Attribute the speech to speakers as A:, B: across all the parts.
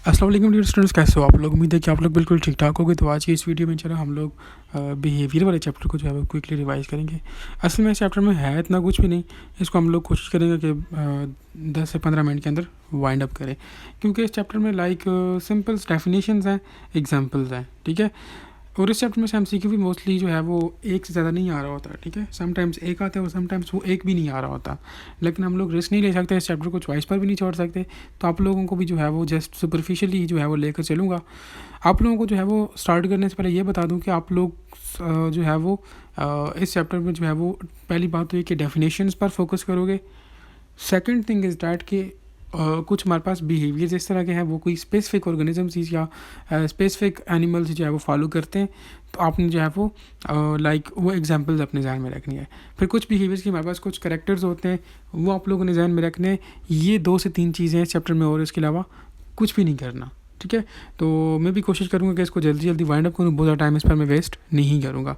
A: अस्सलाम वालेकुम dear students, कैसे हो आप लोग। उम्मीद है कि आप लोग बिल्कुल ठीक ठाक होगे। तो आज की इस वीडियो में चलो हम लोग बिहेवियर वाले चैप्टर को जो है वो क्विकली रिवाइज करेंगे। असल में इस चैप्टर में है इतना कुछ भी नहीं, इसको हम लोग कोशिश करेंगे कि 10 से 15 मिनट के अंदर वाइंड अप करें, क्योंकि इस चैप्टर में सिंपल्स डेफिनेशंस हैं, एग्जांपल्स हैं, ठीक है। और इस चैप्टर में से एमसीक्यू भी मोस्टली जो है वो एक से ज़्यादा नहीं आ रहा होता, ठीक है। समटाइम्स एक आता है और समटाइम्स वो एक भी नहीं आ रहा होता, लेकिन हम लोग रिस्क नहीं ले सकते, इस चैप्टर को चॉइस पर भी नहीं छोड़ सकते। तो आप लोगों को भी जो है वो जस्ट सुपरफिशियली जो है वो लेकर चलूँगा। आप लोगों को जो है वो स्टार्ट करने से पहले ये बता दूँ कि आप लोग जो है वो इस चैप्टर में जो है वो पहली बात तो ये कि डेफिनेशंस पर फोकस करोगे। सेकंड थिंग इज़ डैट कि कुछ हमारे पास बिहेवियर्स इस तरह के हैं, वो कोई स्पेसिफिक ऑर्गेनिजम्स या स्पेसिफिक एनिमल्स जो है वो फॉलो करते हैं, तो आपने जो है वो वो एग्जांपल्स अपने ध्यान में रखनी है। फिर कुछ बिहेवियर्स की हमारे पास कुछ करैक्टर्स होते हैं, वो आप लोगों ने ध्यान में रखने हैं। ये 2 से 3 चीज़ें हैं इस चैप्टर में, और इसके अलावा कुछ भी नहीं करना, ठीक है। तो मैं भी कोशिश करूँगा कि इसको जल्दी जल्दी वाइंड अप करूँ, बहुत ज़्यादा टाइम इस पर मैं वेस्ट नहीं करूँगा।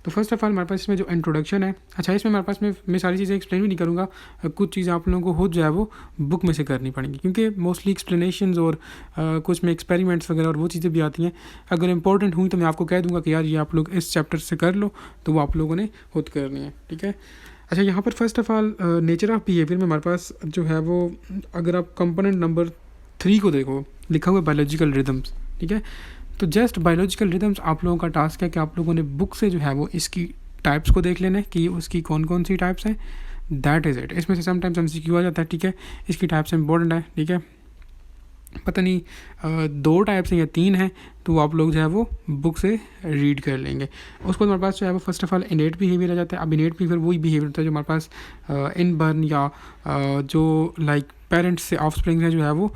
A: तो फर्स्ट ऑफ ऑल हमारे पास इसमें जो इंट्रोडक्शन है, अच्छा इसमें हमारे पास मैं सारी चीज़ें एक्सप्लेन भी नहीं करूँगा, कुछ चीज़ें आप लोगों को खुद जो है वो बुक में से करनी पड़ेंगी, क्योंकि मोस्टली एक्सप्लेनेशंस और कुछ में एक्सपेरिमेंट्स वगैरह और वो चीज़ें भी आती हैं। अगर इंपॉर्टेंट हुई तो मैं आपको कह दूँगा कि यार ये आप लोग इस चैप्टर से कर लो, तो वो आप लोगों ने खुद करनी है, ठीक है। अच्छा, यहाँ पर first of all nature of behaviour में हमारे पास जो है वो, अगर आप कंपोनेंट नंबर 3 को देखो, लिखा हुआ है बायोलॉजिकल रिदम्स, ठीक है। तो जस्ट बायोलॉजिकल रिदम्स आप लोगों का टास्क है कि आप लोगों ने बुक से जो है वो इसकी टाइप्स को देख लेना है कि उसकी कौन कौन सी टाइप्स हैं। That is it. इसमें से समटाइम्स एमसीक्यू आ जाता है, ठीक है। इसकी टाइप्स इंपॉर्टेंट है, ठीक है। पता नहीं 2 टाइप्स हैं या 3 हैं, तो आप लोग जो है वो बुक से रीड कर लेंगे। उसके बाद हमारे पास जो है वो first of all innate behaviour आ जाता है। अब इनेट बिहेवियर वही बिहेवियर होता है जो हमारे पास इन बर्न या जो पेरेंट्स से ऑफस्प्रिंग है जो है वो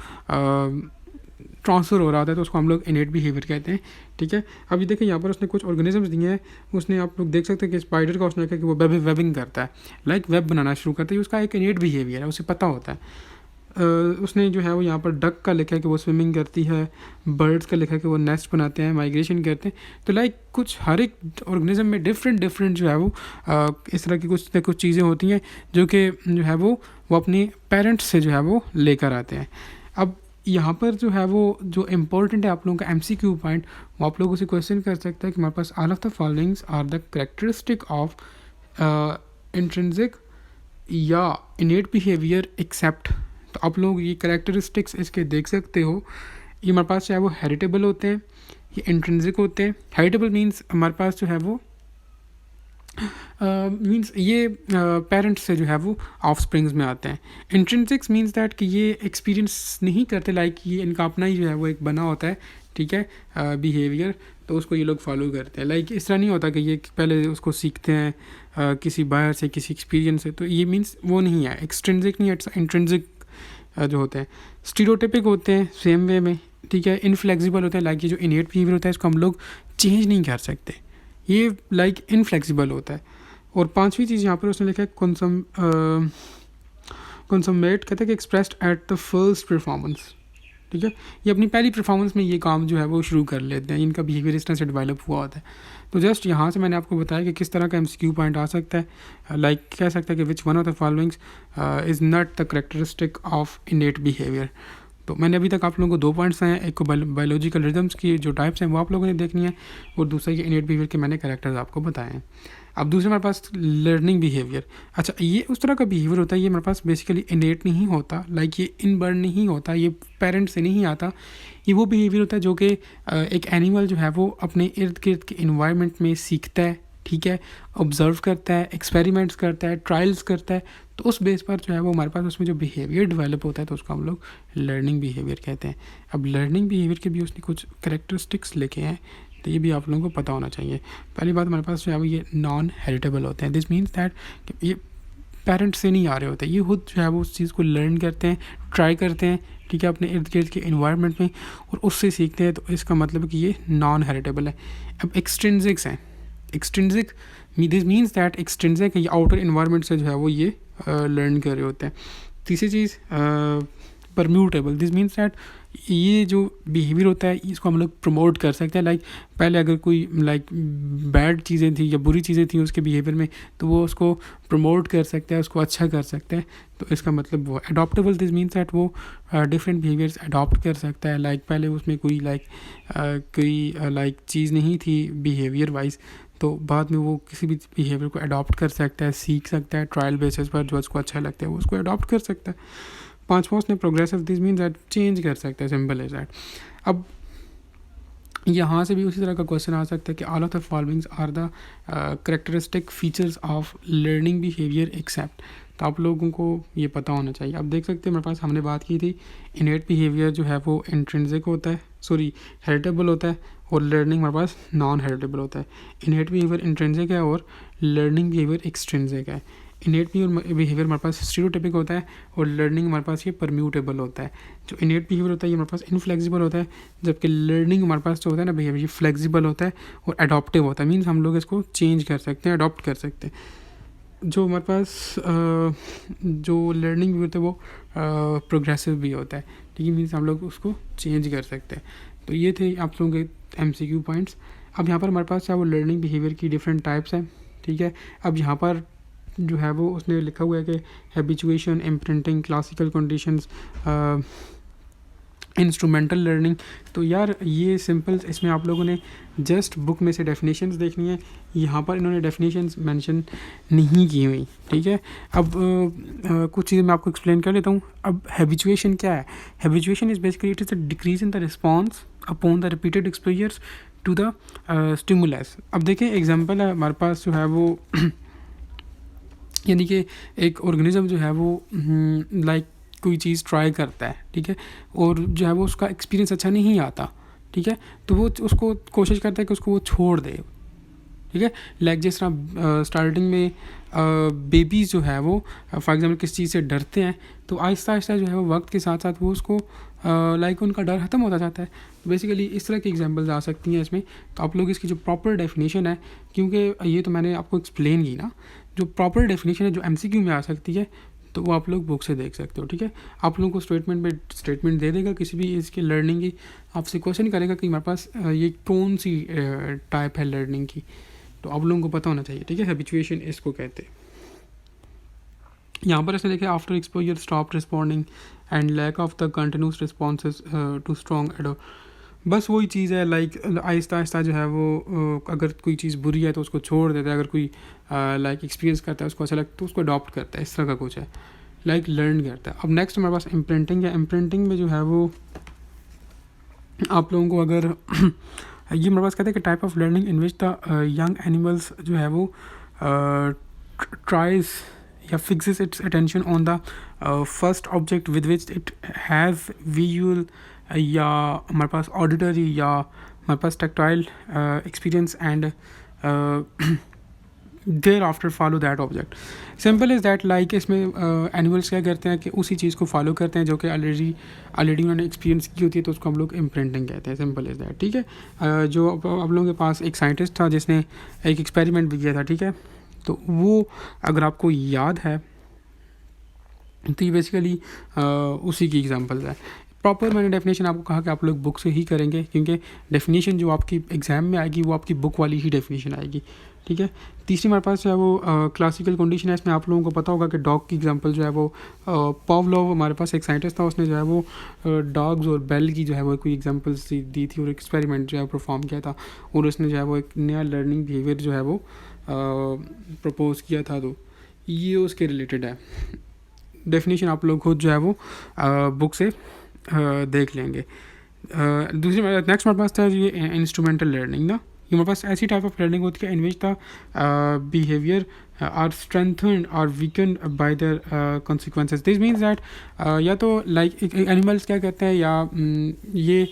A: ट्रांसफ़र हो रहा होता है, तो उसको हम लोग इनेट बिहेवियर कहते हैं, ठीक है। अभी देखिए यहाँ पर उसने कुछ ऑर्गेनिजम्स दिए हैं, उसने आप लोग देख सकते हैं कि स्पाइडर का उसने कहा कि वो वेबिंग करता है, वेब बनाना शुरू करता है, उसका एक इनेट बिहेवियर है, उसे पता होता है। उसने जो है वो यहाँ पर डक का लिखा है कि वो स्विमिंग करती है, बर्ड्स का लिखा है कि वो नेस्ट बनाते हैं, माइग्रेशन करते हैं। तो कुछ हर एक ऑर्गेनिज्म में डिफरेंट जो है वो इस तरह की कुछ चीज़ें होती हैं जो कि जो है वो अपने पेरेंट्स से जो है वो लेकर आते हैं। अब यहाँ पर जो है वो जो इम्पोर्टेंट है आप लोगों का एमसीक्यू पॉइंट, वो आप लोगों से क्वेश्चन कर सकता है कि हमारे पास all of the followings are the characteristic of intrinsic या इनेट बिहेवियर एक्सेप्ट। तो आप लोग ये कैरेक्टरिस्टिक्स इसके देख सकते हो। ये हमारे पास जो है वो हेरिटेबल होते हैं, ये इंट्रिंसिक होते हैं। हेरिटेबल मीन्स हमारे पास जो है वो मीन्स ये पेरेंट्स से जो है वो ऑफ स्प्रिंग्स में आते हैं। इंट्रिंसिक्स मीन्स दैट कि ये एक्सपीरियंस नहीं करते, ये इनका अपना ही जो है वो एक बना होता है, ठीक है, बिहेवियर, तो उसको ये लोग फॉलो करते हैं। इस तरह नहीं होता कि ये पहले उसको सीखते हैं किसी बाहर से, किसी एक्सपीरियंस से, तो ये मीन्स वो नहीं है, एक्सट्रिंसिक नहीं है, इट्स इंट्रिंसिक जो होते हैं। स्टीरियोटाइपिक होते हैं सेम वे में, ठीक है। इनफ्लेक्सिबल होते हैं, ये जो इनेट बिहेवियर होता है इसको हम लोग चेंज नहीं कर सकते, ये इनफ्लेक्सिबल होता है। और 5वीं चीज़ यहाँ पर उसने लिखा है कंसमेट, कहते हैं कि expressed at the first performance, ठीक है। ये अपनी पहली परफॉर्मेंस में ये काम जो है वो शुरू कर लेते हैं, इनका बिहेवियर इस तरह से डेवलप हुआ होता है। तो जस्ट यहाँ से मैंने आपको बताया कि किस तरह का एमसीक्यू पॉइंट आ सकता है। कह सकता है कि which one of the followings is not the characteristic of इनेट behaviour. तो मैंने अभी तक आप लोगों को 2 पॉइंट्स हैं, एक को बायोलॉजिकल रिदम्स की जो टाइप्स हैं वो आप लोगों ने देखनी है, और दूसरा कि इनेट बिहेवियर के मैंने कैरेक्टर्स आपको बताए हैं। अब दूसरे हमारे पास लर्निंग बिहेवियर। अच्छा, ये उस तरह का बिहेवियर होता है, ये हमारे पास बेसिकली इनेट नहीं होता, ये इनबर्न नहीं होता, ये पेरेंट से नहीं आता। ये वो बिहेवियर होता है जो कि एक एनिमल जो है वो अपने इर्द गिर्द के इन्वायरमेंट में सीखता है, ठीक है, ऑब्जर्व करता है, एक्सपेरिमेंट्स करता है, ट्रायल्स करता है, तो उस बेस पर जो है वो हमारे पास उसमें जो बिहेवियर डेवलप होता है तो उसको हम लोग लर्निंग बिहेवियर कहते हैं। अब लर्निंग बिहेवियर के भी उसने कुछ कैरेक्टरिस्टिक्स लिखे हैं, तो ये भी आप लोगों को पता होना चाहिए। पहली बात, हमारे पास जो है वो ये नॉन हेरिटेबल होते हैं। दिस मीन्स दैट ये पेरेंट्स से नहीं आ रहे होते, ये खुद जो है वो उस चीज़ को लर्न करते हैं, ट्राई करते हैं, ठीक है, अपने इर्द गिर्द के इन्वायरमेंट में, और उससे सीखते हैं, तो इसका मतलब है कि ये नॉन हेरिटेबल है। अब एक्सट्रिंसिक्स हैं। Extrinsic this means that extrinsic ये आउटर इन्वायरमेंट से जो है वो ये लर्न कर रहे होते हैं। तीसरी चीज़ परम्यूटेबल, दिस मीन्स दैट ये जो बिहेवियर होता है इसको हम लोग प्रमोट कर सकते हैं। लाइक पहले अगर कोई लाइक बैड चीज़ें थी या बुरी चीज़ें थी उसके बिहेवियर में, तो वो उसको प्रमोट कर सकते हैं, उसको अच्छा कर सकते हैं। तो इसका मतलब वो अडॉप्टेबल, दिस मीन्स दैट वो डिफरेंट बिहेवियर्स अडॉप्ट कर सकता है। लाइक पहले उसमें कोई चीज़ नहीं थी बिहेवियर वाइज, तो बाद में वो किसी भी बिहेवियर को अडॉप्ट कर सकता है, सीख सकता है ट्रायल बेसिस पर, जो उसको अच्छा लगता है वो उसको अडॉप्ट कर सकता है। पांचवा उसने progressive, this means that change कर सकता है, सिंपल एज दैट। अब यहाँ से भी उसी तरह का क्वेश्चन आ सकता है कि all of the followings are the characteristic features of learning behaviour except. तो आप लोगों को ये पता होना चाहिए। अब देख सकते हैं मेरे पास हमने बात की थी इनेट बिहेवियर जो है वो इंट्रिंसिक होता है, हेरिटेबल होता है, और लर्निंग हमारे पास नॉन हेरिटेबल होता है। इनेट बिहेवियर इंट्रिंसिक है और लर्निंग बिहेवियर एक्सट्रिंसिक है। इनेट बिहेवियर हमारे पास स्टीरियोटाइपिक होता है और लर्निंग हमारे पास ये परम्यूटेबल होता है। जो इनेट बिहेवियर होता है ये हमारे पास इनफ्लेक्सिबल होता है, जबकि लर्निंग हमारे पास जो होता है ना बिहेवियर, ये फ्लेक्सिबल होता है और अडॉप्टिव होता है। मीन्स हम लोग इसको चेंज कर सकते हैं, अडॉप्ट कर सकते हैं। जो हमारे पास जो लर्निंग भी होता है वो प्रोग्रेसिव भी होता है, ठीक है। मीन्स हम लोग उसको चेंज कर सकते हैं। तो ये थे आप लोगों के MCQ पॉइंट्स। अब यहाँ पर हमारे पास है वो लर्निंग बिहेवियर की डिफरेंट टाइप्स हैं, ठीक है। अब यहाँ पर जो है वो उसने लिखा हुआ है कि habituation, imprinting, classical conditions, instrumental learning. तो यार ये सिंपल, इसमें आप लोगों ने जस्ट बुक में से डेफिनेशंस देखनी है, यहाँ पर इन्होंने डेफिनेशंस मेंशन नहीं की हुई, ठीक है। अब कुछ चीज़ें मैं आपको एक्सप्लेन कर लेता हूँ। अब हैबिचुएशन क्या है? Habituation is basically it is a decrease in the response upon the repeated exposures to the stimulus. अब देखें एग्जांपल है हमारे पास जो है वो यानी कि एक ऑर्गेनिज्म जो है वो लाइक कोई चीज़ ट्राई करता है, ठीक है, और जो है वो उसका एक्सपीरियंस अच्छा नहीं आता, ठीक है, तो वो उसको कोशिश करता है कि उसको वो छोड़ दे, ठीक है। लाइक जिस तरह स्टार्टिंग में बेबीज़ जो है वो फॉर एग्जांपल किस चीज़ से डरते हैं, तो आहिस्ता आहिस्ता जो है वो वक्त के साथ साथ वो उसको लाइक उनका डर ख़त्म होता जाता है। बेसिकली इस तरह की एग्जांपल्स आ सकती हैं इसमें। तो आप लोग इसकी जो प्रॉपर डेफिनेशन है, क्योंकि ये तो मैंने आपको एक्सप्लेन की ना, जो प्रॉपर डेफिनेशन है जो MCQ में आ सकती है, तो वो आप लोग बुक से देख सकते हो, ठीक है। आप लोगों को स्टेटमेंट दे देगा किसी भी इसकी लर्निंग की, आपसे क्वेश्चन करेगा कि हमारे पास ये कौन सी टाइप है लर्निंग की, तो आप लोगों को पता होना चाहिए, ठीक है। हैबिचुएशन इसको कहते हैं। यहाँ पर ऐसे देखें, after exposure stop responding and lack of the continuous responses to strong एडो। बस वही चीज़ है, लाइक आहिस्ता आहिस्ता जो है वो अगर कोई चीज़ बुरी है तो उसको छोड़ देता है, अगर कोई लाइक एक्सपीरियंस करता है उसको अच्छा लगता है तो उसको अडॉप्ट करता है, इस तरह का कुछ है, लाइक लर्न करता है। अब नेक्स्ट हमारे पास इम्प्रिंटिंग है। इम्प्रिंटिंग में जो है वो आप लोगों को अगर ये हमारे पास कहते हैं कि type of learning in which the young animals जो है वो ट्राइज या fixes its attention on the first object with which it has visual या हमारे पास ऑडिटरी या हमारे पास tactile experience and thereafter follow that object. Simple is that, like इसमें एनिमल्स क्या करते हैं कि उसी चीज़ को फॉलो करते हैं जो कि ऑलरेडी उन्होंने एक्सपीरियंस की होती है, तो उसको हम लोग इम्प्रिंटिंग कहते हैं। सिंपल इज़ दैट, ठीक है। जो आप लोगों के पास एक साइंटिस्ट था जिसने एक एक्सपेरिमेंट भी किया था, ठीक है, तो वो अगर आपको याद है तो ये बेसिकली उसी की एग्जांपल्स है। प्रॉपर मैंने डेफिनेशन आपको कहा कि आप लोग बुक से ही करेंगे, क्योंकि डेफिनेशन जो आपकी एग्ज़ाम में आएगी वो आपकी बुक वाली ही डेफिनेशन आएगी, ठीक है। तीसरी हमारे पास जो है वो क्लासिकल कंडीशन है। इसमें आप लोगों को पता होगा कि डॉग की एग्जांपल जो है वो पावलोव, हमारे पास एक साइंटिस्ट था, उसने जो है वो डॉग्स और बेल की जो है वो कोई एग्जांपल्स दी थी और एक्सपेरिमेंट जो है परफॉर्म किया था, और उसने जो है वो एक नया लर्निंग बिहेवियर जो है वो प्रपोज किया था। तो ये उसके रिलेटेड है। डेफिनेशन आप लोग खुद जो है वो बुक से देख लेंगे। दूसरी नेक्स्ट हमारे पास था ये इंस्ट्रूमेंटल लर्निंग ना। ये हमारे पास ऐसी टाइप ऑफ लर्निंग होती है in which the behaviour are strengthened और weakened by their consequences. This means that या तो लाइक एनिमल्स क्या कहते हैं, या ये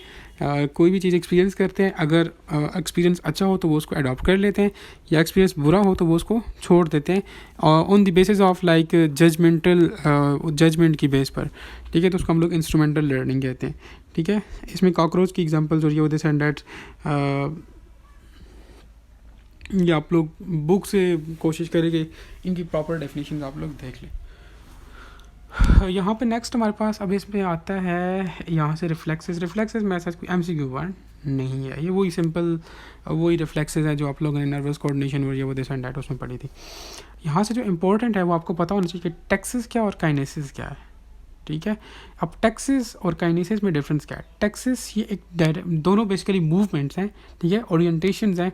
A: कोई भी चीज़ एक्सपीरियंस करते हैं, अगर एक्सपीरियंस अच्छा हो तो वो उसको अडॉप्ट कर लेते हैं, या एक्सपीरियंस बुरा हो तो वो उसको छोड़ देते हैं on the basis of like judgement की बेस पर, ठीक है। तो उसको हम लोग इंस्ट्रूमेंटल लर्निंग कहते हैं, ठीक है। इसमें कॉकरोच की एग्जांपल्स और ये दिस एंड दैट, ये आप लोग बुक से कोशिश करेंगे इनकी प्रॉपर डेफिनेशन आप लोग देख लें। यहाँ पे नेक्स्ट हमारे पास अब इसमें आता है यहाँ से रिफ्लेक्सेस में ऐसा कोई MCQ वर्ड नहीं है, ये वही सिंपल वही रिफ्लेक्सेस है जो आप लोगों ने नर्वस कोऑर्डिनेशन और ये वो दिस एंड दैट उसमें पढ़ी थी। यहाँ से जो इम्पोर्टेंट है वो आपको पता होना चाहिए कि टेक्सिस क्या और काइनेसिस क्या है, ठीक है। अब टेक्सिस और काइनेसिस में डिफरेंस क्या है? टेक्सिस ये एक दोनों बेसिकली मूवमेंट्स हैं, ठीक है, ओरिएंटेशंस हैं,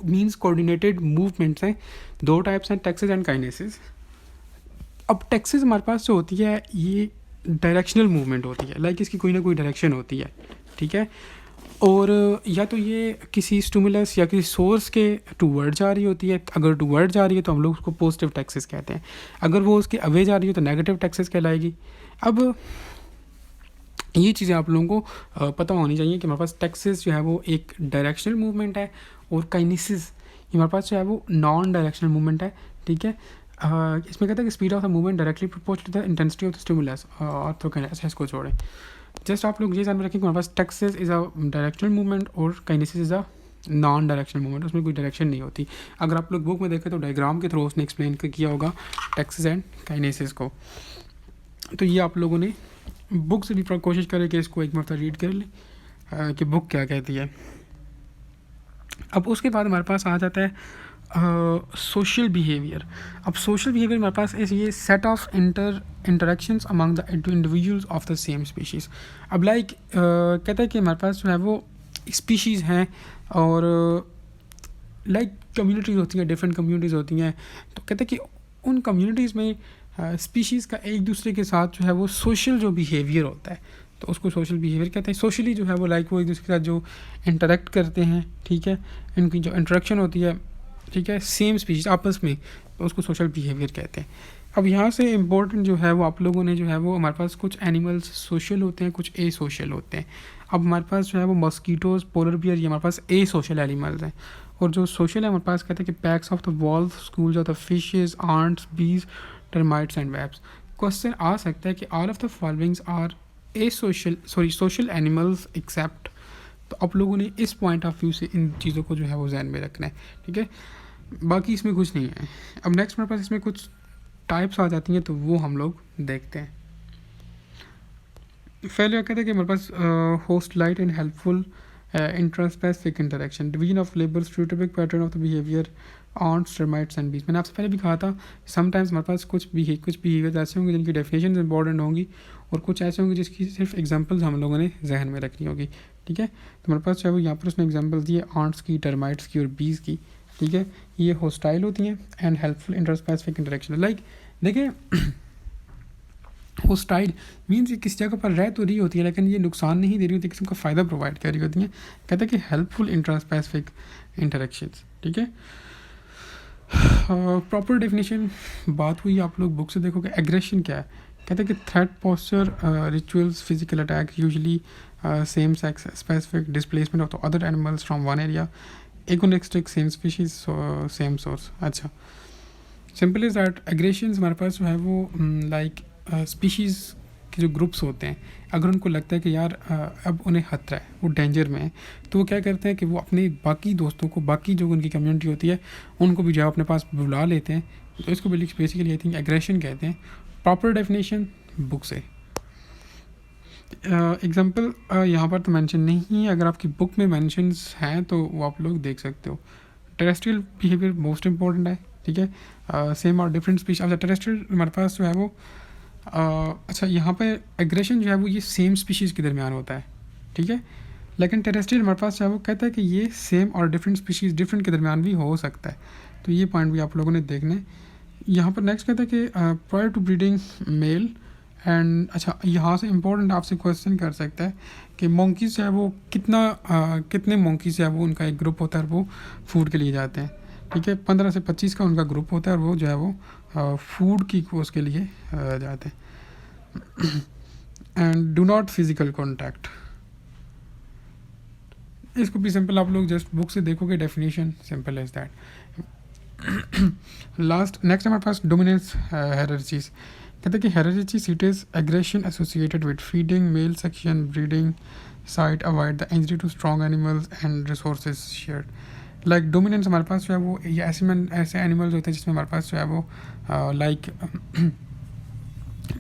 A: मींस कोऑर्डिनेटेड मूवमेंट्स हैं। दो टाइप्स हैं, टेक्सिस एंड काइनेसिस। अब टेक्सिस हमारे पास जो होती है ये डायरेक्शनल मूवमेंट होती है, लाइक इसकी कोई ना कोई डायरेक्शन होती है, ठीक है। और या तो ये किसी स्टिमुलस या किसी सोर्स के टूवर्ड जा रही होती है, अगर टूवर्ड जा रही है तो हम लोग उसको पॉजिटिव टेक्सिस कहते हैं, अगर वो उसके अवे जा रही है तो नेगेटिव टेक्सिस कहलाएगी। अब ये चीज़ें आप लोगों को पता होनी चाहिए कि हमारे पास टेक्सिस जो है वो एक डायरेक्शनल मूवमेंट है और काइनेसिस ये हमारे पास जो है वो नॉन डायरेक्शनल मूवमेंट है, ठीक है। इसमें कहता है कि speed of the movement directly proportional to the intensity of the stimulus, और तो काइनेसिस को छोड़ें। जस्ट आप लोग ये ध्यान में रखें कि हमारे पास taxis is a directional movement और kinesis is a non directional movement, उसमें कोई डायरेक्शन नहीं होती। अगर आप लोग बुक में देखें तो डायग्राम के थ्रू उसने एक्सप्लेन किया होगा टेक्सिस एंड काइनेसिस को। तो ये आप लोगों ने बुक से भी कोशिश करें कि इसको एक मरतबा रीड कर लें कि बुक क्या कहती है। अब उसके बाद हमारे पास आ जाता है सोशल बिहेवियर। अब सोशल बिहेवियर हमारे पास इस ये set of interactions among the individuals of the same species. अब लाइक कहता है कि हमारे पास जो है वो स्पीशीज़ हैं और लाइक कम्युनिटीज़ होती हैं, डिफरेंट कम्युनिटीज़ होती हैं। तो कहते हैं कि उन कम्युनिटीज़ में स्पीशीज़ का एक दूसरे के साथ जो है वो सोशल जो बिहेवियर होता है तो उसको सोशल बिहेवियर कहते हैं। सोशली जो है वो लाइक वो एक दूसरे के साथ जो इंटरेक्ट करते हैं, ठीक है, इनकी जो इंटरेक्शन होती है, ठीक है, सेम स्पीशीज़ आपस में, तो उसको सोशल बिहेवियर कहते हैं। अब यहाँ से इम्पोर्टेंट जो है वो आप लोगों ने जो है वो हमारे पास कुछ एनिमल्स सोशल होते हैं, कुछ ए सोशल होते हैं। अब हमारे पास जो है वो मस्कीटोज़, पोलर बियर, ये हमारे पास ए सोशल एनिमल्स हैं। और जो सोशल है हमारे पास कहते हैं कि packs of the wolves, schools of the fishes, ants, bees, termites and webs. Question आ सकता है कि all of the followings are a social animals except. तो आप लोगों ने इस पॉइंट ऑफ व्यू से इन चीज़ों को जो है वो ध्यान में रखना है, ठीक है। बाकी इसमें कुछ नहीं है। अब नेक्स्ट मेरे पास इसमें कुछ टाइप्स आ जाती हैं तो वो हम लोग देखते हैं। पहले कहते हैं कि हमारे पास hostile and helpful intraspecific interaction, division of labour, stereotypic pattern of the behaviour, ants, termites and bees. मैंने आपसे पहले भी कहा था समटाइम्स हमारे पास कुछ बिहेवियर ऐसे होंगे जिनकी डेफिनेशन इंपॉर्टेंट होंगी और कुछ ऐसे होंगे जिसकी सिर्फ एग्जांपल्स हम लोगों ने जहन में रखनी होगी, ठीक है। तो हमारे पास चाहे वो यहाँ पर उसने एग्जांपल दिए ऑन्ट्स की, टर्माइट्स की और बीज की, ठीक है। ये होस्टाइल होती हैं and helpful interspecific interaction. Like देखिए होस्टाइल मीन्स ये किसी जगह पर रह तो रही होती है लेकिन ये नुकसान नहीं दे रही होती, किसी को फ़ायदा प्रोवाइड कर रही होती हैं। कहते हैं कि हेल्पफुल इंटरस्पेसिफिक इंटरेक्शंस, ठीक है। प्रॉपर डेफिनेशन बात हुई, आप लोग बुक से देखोगे। एग्रेशन क्या है? कहते हैं कि threat, posture, rituals, physical attack, usually same sex, specific displacement of the other animals from one area, agonistic, same species, same source. अच्छा, सिंपल इज़ दैट एग्रेशंस हमारे पास जो है वो लाइक स्पीशीज़ के जो ग्रुप्स होते हैं, अगर उनको लगता है कि यार अब उन्हें खतरा है, वो डेंजर में है, तो वो क्या करते हैं कि वो अपने बाकी दोस्तों को, बाकी जो उनकी कम्युनिटी होती है उनको भी जो है अपने पास बुला लेते हैं। तो इसको बेसिकली आई थिंक एग्रेशन कहते हैं। प्रॉपर डेफिनेशन बुक से। एग्जांपल यहाँ पर तो मेंशन नहीं है, अगर आपकी बुक में मेंशंस हैं तो वो आप लोग देख सकते हो। टेरेस्ट्रियल बिहेवियर मोस्ट इंपॉर्टेंट है, ठीक है। सेम और डिफरेंट स्पीशीज। अच्छा, टेरेस्ट्रियल हमारे पास जो है वो अच्छा यहाँ पे एग्रेशन जो है वो ये सेम स्पीशीज़ के दरमियान होता है, ठीक है। लेकिन टेरेस्ट्रियल हमारे पास जो है वो कहता है कि ये सेम और डिफरेंट स्पीशीज़ डिफरेंट के दरमियान भी हो सकता है। तो ये पॉइंट भी आप लोगों ने देखना है। यहाँ पर नेक्स्ट कहता है कि prior to breeding male and. अच्छा, यहाँ से इम्पोर्टेंट आपसे क्वेश्चन कर सकता है कि मोंकी से है वो कितने मोंकी से है वो उनका एक ग्रुप होता है और वो फूड के लिए जाते हैं, ठीक है। 15 से 25 का उनका ग्रुप होता है और वो जो है वो फूड की कोर्स के लिए जाते हैं। And do not physical contact, इसको भी सिंपल आप लोग जस्ट बुक से देखोगे, definition simple as that. Last next हमारे पास डोमिनेंस हायरार्चीज। कहते हैं कि hierarchy seats aggression associated with feeding, male section, breeding site, avoid the injury to strong animals and resources shared. Like dominance हमारे पास जो है वो ये ऐसे एनिमल्स होते हैं जिसमें हमारे पास जो है वो लाइक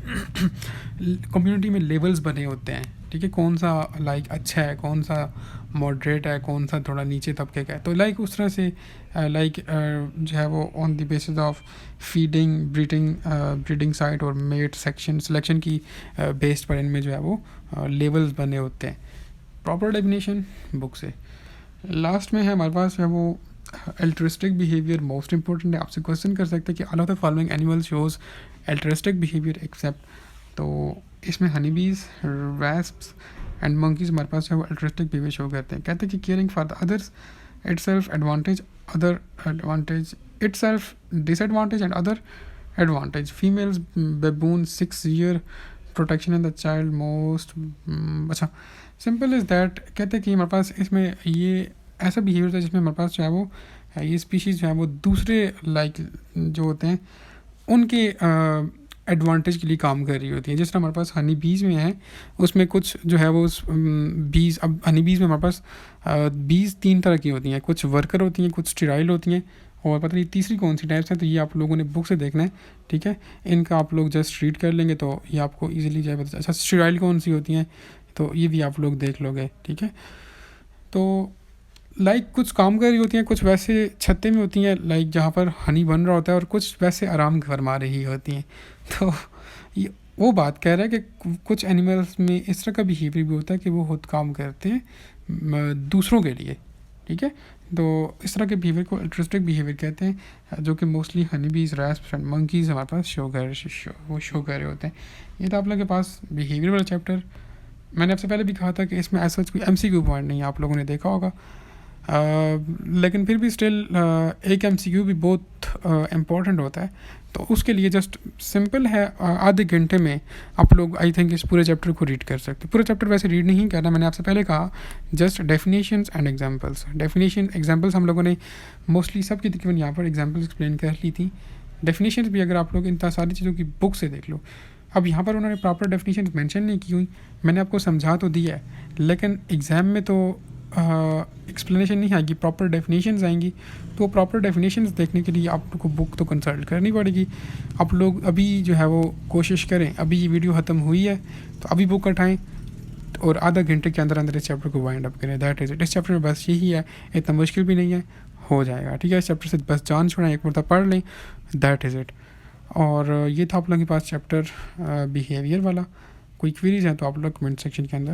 A: कम्युनिटी में लेवल्स बने होते हैं, ठीक है, कौन सा लाइक अच्छा है, कौन सा मॉडरेट है, कौन सा थोड़ा नीचे तबके का है। तो लाइक उस तरह से लाइक जो है वो on the basis of feeding, breeding site और मेट सेक्शन सिलेक्शन की बेस्ड पर इनमें जो है वो लेवल्स बने होते हैं। प्रॉपर डेफिनेशन बुक से। लास्ट में है हमारे पास है वो एल्ट्रिस्टिक बिहेवियर मोस्ट इंपॉर्टेंट है। आपसे क्वेश्चन कर सकते हैं कि all of the following animal shows altruistic behaviour except, तो इसमें हनी बीज, रैस्प्स एंड मंकीज हमारे पास है वो एल्ट्रिस्टिक बिहेवियर शो करते हैं। कहते हैं कि caring for the others itself advantage, other advantage itself disadvantage and other advantage. Females baboon 6 year protection in the child most. अच्छा, सिंपल इज़ दैट। कहते हैं कि हमारे पास इसमें ये ऐसा बिहेवियर था जिसमें हमारे पास जो है वो ये स्पीशीज़ जो है वो दूसरे लाइक जो होते हैं उनके एडवांटेज के लिए काम कर रही होती है। जिस तरह हमारे पास हनी बीज में है, उसमें कुछ जो है वो बीज, अब हनी बीज में हमारे पास बीज 3 तरह की होती हैं, कुछ वर्कर होती हैं, कुछ स्टेराइल होती हैं, और पता नहीं तीसरी कौन सी टाइप्स हैं, तो ये आप लोगों ने बुक से देखना है, ठीक है। इनका आप लोग जस्ट रीड कर लेंगे तो ये आपको ईजिली जो है पता। अच्छा, स्टेराइल कौन सी होती हैं तो ये भी आप लोग देख लोगे, ठीक है। तो लाइक कुछ काम कर रही होती हैं, कुछ वैसे छत्ते में होती हैं लाइक जहाँ पर हनी बन रहा होता है, और कुछ वैसे आराम फरमा रही होती हैं। तो ये वो बात कह रहा है कि कुछ एनिमल्स में इस तरह का बिहेवियर भी होता है कि वो खुद काम करते हैं दूसरों के लिए, ठीक है। तो इस तरह के बिहेवियर को एल्ट्रिस्टिक बिहेवियर कहते हैं, जो कि मोस्टली हनी बीज, रैस्प्स एंड मंकीज़ हमारे पास शो कर रहे होते हैं। ये तो आप लोगों के पास बिहेवियर वाला चैप्टर। मैंने आपसे पहले भी कहा था कि इसमें ऐसा कोई MCQ पॉइंट नहीं है, आप लोगों ने देखा होगा। लेकिन फिर भी स्टिल एक MCQ भी बहुत इम्पोर्टेंट होता है, तो उसके लिए जस्ट सिंपल है, आधे घंटे में आप लोग आई थिंक इस पूरे चैप्टर को रीड कर सकते हैं। पूरा चैप्टर वैसे रीड नहीं करना, मैंने आपसे पहले कहा, just definitions and examples. Definition examples हम लोगों ने मोस्टली सब की तकरीबन यहाँ पर एग्जांपल्स एक्सप्लेन कर ली थी। डेफिनेशंस भी अगर आप लोग इन सारी चीज़ों की बुक से देख लो। अब यहाँ पर उन्होंने प्रॉपर डेफिनेशन मेंशन नहीं की हुई, मैंने आपको समझा तो दिया है, लेकिन एग्ज़ाम में तो एक्सप्लेनेशन नहीं आएगी, प्रॉपर डेफिनेशंस आएंगी। तो प्रॉपर डेफिनेशंस देखने के लिए आपको बुक तो कंसल्ट करनी पड़ेगी। आप लोग अभी जो है वो कोशिश करें, अभी ये वीडियो ख़त्म हुई है तो अभी बुक उठाएँ और आधा घंटे के अंदर अंदर इस चैप्टर को वाइंड अप करें। That is it. इस चैप्टर में बस यही है, इतना मुश्किल भी नहीं है, हो जाएगा, ठीक है। इस चैप्टर से बस जान छुड़ाएं, एक मरतबा पढ़ लें, दैट इज़ इट। और ये था आप लोगों के पास चैप्टर बिहेवियर वाला। कोई क्वेरीज हैं तो आप लोग कमेंट सेक्शन के अंदर